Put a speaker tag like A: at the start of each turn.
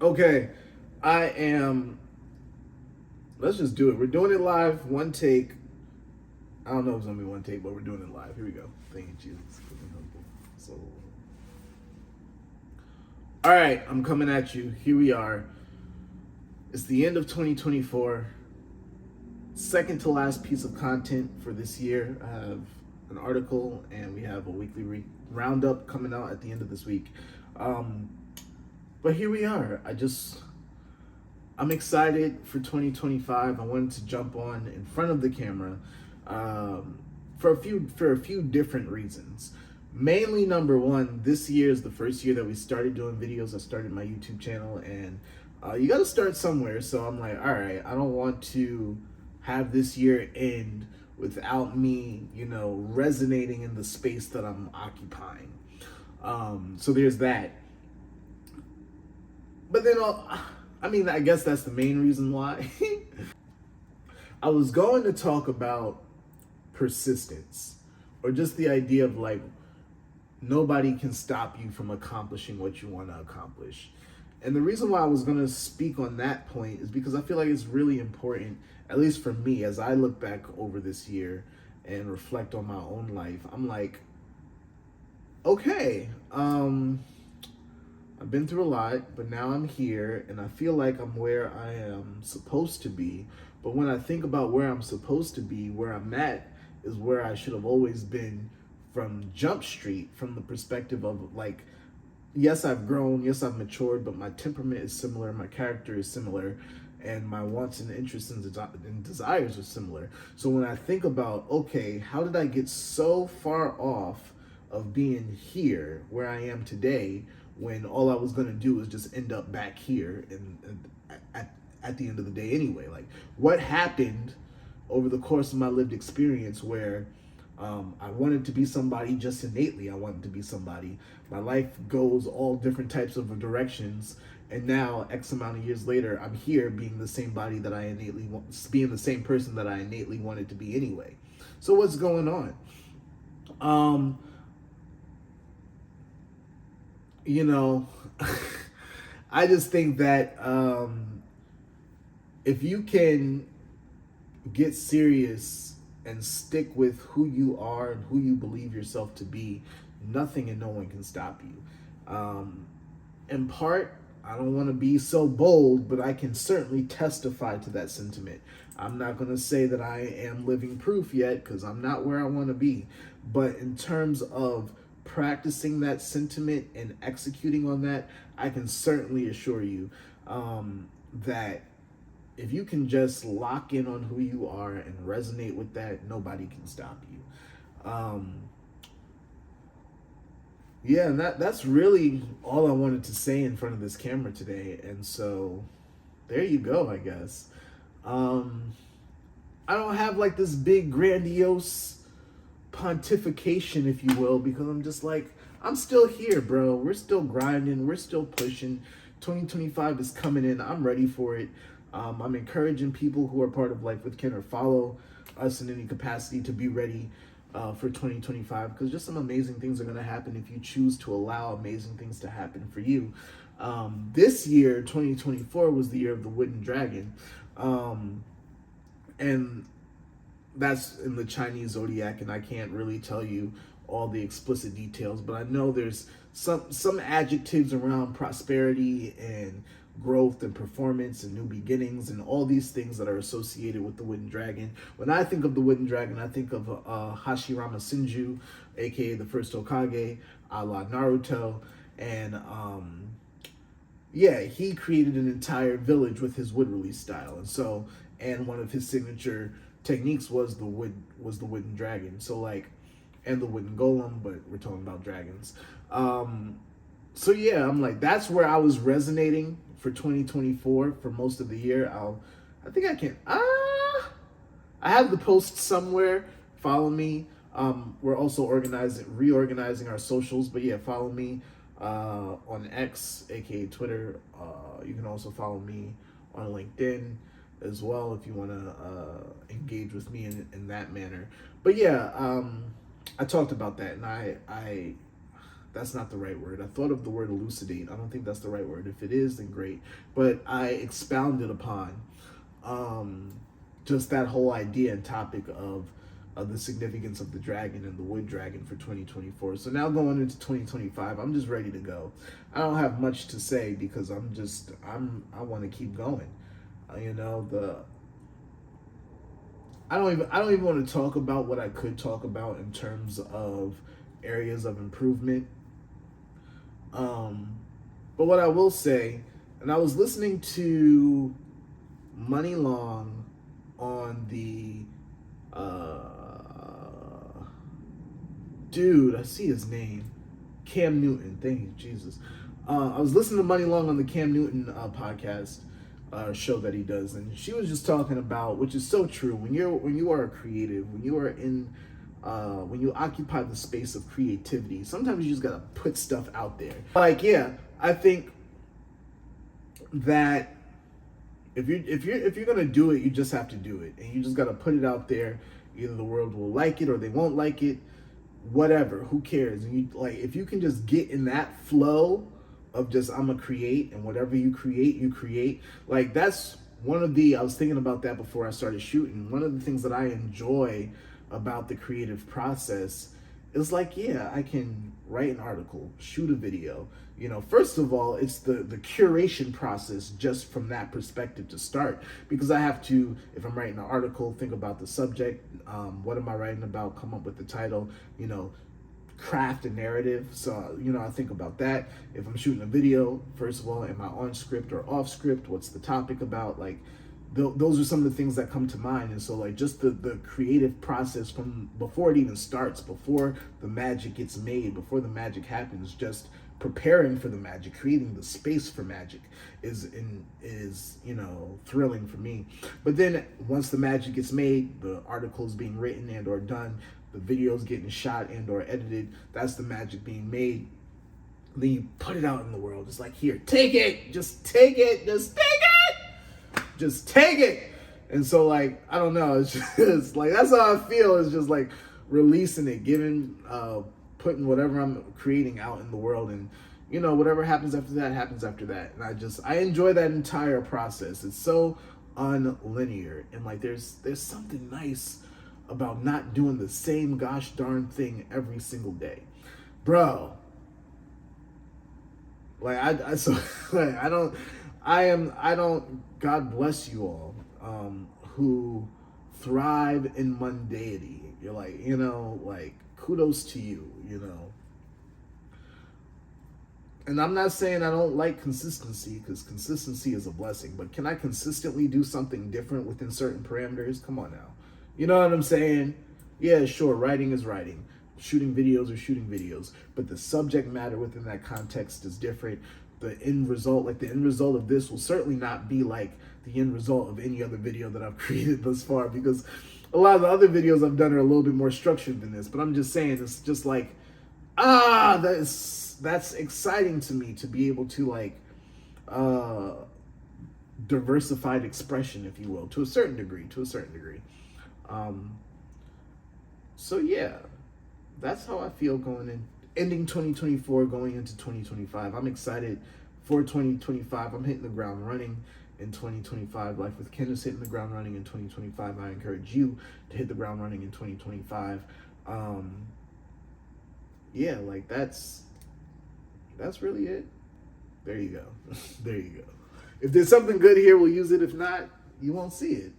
A: Okay, I am. Let's just do it. We're doing it live, one take. I don't know if it's gonna be one take, but we're doing it live. Here we go. Thank you, Jesus. So, all right, I'm coming at you. Here we are. It's the end of 2024. Second to last piece of content for this year. I have an article, and we have a weekly roundup coming out at the end of this week. Um, but here we are. I'm excited for 2025. I wanted to jump on in front of the camera for a few different reasons. Mainly, number one, this year is the first year that we started doing videos. I started my YouTube channel, and you got to start somewhere. So I'm like, all right, I don't want to have this year end without me, resonating in the space that I'm occupying. So there's that. But then I guess that's the main reason why. I was going to talk about persistence, or just the idea of like nobody can stop you from accomplishing what you want to accomplish. And the reason why I was going to speak on that point is because I feel like it's really important, at least for me, as I look back over this year and reflect on my own life. I'm like, okay, I've been through a lot, but now I'm here and I feel like I'm where I am supposed to be. But when I think about where I'm supposed to be, where I'm at is where I should have always been from Jump Street, from the perspective of like, yes, I've grown, yes, I've matured, but my temperament is similar, my character is similar, and my wants and interests and desires are similar. So when I think about, okay, how did I get so far off of being here where I am today when all I was going to do was just end up back here at the end of the day anyway? Like, what happened over the course of my lived experience where I wanted to be somebody just innately. I wanted to be somebody. My life goes all different types of directions, and now X amount of years later, I'm here being the same body that I innately want, being the same person that I innately wanted to be anyway. So what's going on? Um, you know, I just think that if you can get serious and stick with who you are and who you believe yourself to be, nothing and no one can stop you. In part, I don't want to be so bold, but I can certainly testify to that sentiment. I'm not going to say that I am living proof yet because I'm not where I want to be. But in terms of practicing that sentiment and executing on that, I can certainly assure you that if you can just lock in on who you are and resonate with that, nobody can stop you. Yeah, and that's really all I wanted to say in front of this camera today. And so there you go, I guess. Um, I don't have like this big grandiose pontification, if you will, because I'm just like, I'm still here, bro. We're still grinding. We're still pushing. 2025 is coming in. I'm ready for it. I'm encouraging people who are part of Life with Ken or follow us in any capacity to be ready for 2025, because just some amazing things are going to happen if you choose to allow amazing things to happen for you. This year, 2024, was the year of the Wooden Dragon. And that's in the Chinese zodiac, and I can't really tell you all the explicit details, but I know there's some adjectives around prosperity and growth and performance and new beginnings and all these things that are associated with the Wooden Dragon. When I think of the Wooden Dragon, I think of Hashirama Senju, aka the first Hokage, a la Naruto, and yeah, he created an entire village with his wood release style, and one of his signature techniques was the wooden dragon. So like, and the wooden golem, but we're talking about dragons. So yeah, I'm like, that's where I was resonating for 2024 for most of the year. I think I can. I have the post somewhere. Follow me. We're also reorganizing our socials. But yeah, follow me on X, aka Twitter. You can also follow me on LinkedIn as well if you want to engage with me in that manner. But yeah, I talked about that, and that's not the right word. I thought of the word elucidate. I don't think that's the right word. If it is, then great. But I expounded upon just that whole idea and topic of the significance of the dragon and the wood dragon for 2024. So now going into 2025, I'm just ready to go. I don't have much to say because I want to keep going. You know, I don't even want to talk about what I could talk about in terms of areas of improvement. But what I will say, and I was listening to Money Long on the dude, I see his name, Cam Newton. Thank you, Jesus. I was listening to Money Long on the Cam Newton podcast show that he does, and she was just talking about, which is so true. When you are a creative, when you are in when you occupy the space of creativity, sometimes you just gotta put stuff out there. Like, yeah, I think that if you're gonna do it, you just have to do it, and you just gotta put it out there. Either the world will like it or they won't like it. Whatever, who cares? And you, like, if you can just get in that flow of just, I'm gonna create, and whatever you create, you create. Like, that's one of the, I was thinking about that before I started shooting. One of the things that I enjoy about the creative process is, like, yeah, I can write an article, shoot a video. You know, first of all, it's the curation process just from that perspective to start, because I have to, if I'm writing an article, think about the subject, what am I writing about, come up with the title, you know, craft a narrative. So, you know, I think about that. If I'm shooting a video, first of all, am I on script or off script? What's the topic about? Like, those are some of the things that come to mind. And so, like, just the creative process from before it even starts, before the magic gets made, before the magic happens, just preparing for the magic, creating the space for magic is you know, thrilling for me. But then once the magic gets made, the article is being written and or done, the video's getting shot and or edited, that's the magic being made. Then you put it out in the world. It's like, here, take it, just take it, just take it, just take it. And so, like, I don't know, it's just like, that's how I feel. It's just like releasing it, giving putting whatever I'm creating out in the world, and, you know, whatever happens after that happens after that. And I enjoy that entire process. It's so unlinear, and, like, there's something nice about not doing the same gosh darn thing every single day, bro. Like, I don't, God bless you all who thrive in mundanity. You're like, you know, like, kudos to you, you know. And I'm not saying I don't like consistency, because consistency is a blessing, but can I consistently do something different within certain parameters? Come on now. You know what I'm saying? Yeah, sure, writing is writing. Shooting videos are shooting videos. But the subject matter within that context is different. The end result, like the end result of this will certainly not be like the end result of any other video that I've created thus far, because a lot of the other videos I've done are a little bit more structured than this. But I'm just saying, it's just like, that's exciting to me, to be able to, like, diversified expression, if you will, to a certain degree. So yeah, that's how I feel going in, ending 2024, going into 2025. I'm excited for 2025. I'm hitting the ground running in 2025. Life with Ken is hitting the ground running in 2025. I encourage you to hit the ground running in 2025. Yeah, like, that's really it. There you go. There you go. If there's something good here, we'll use it. If not, you won't see it.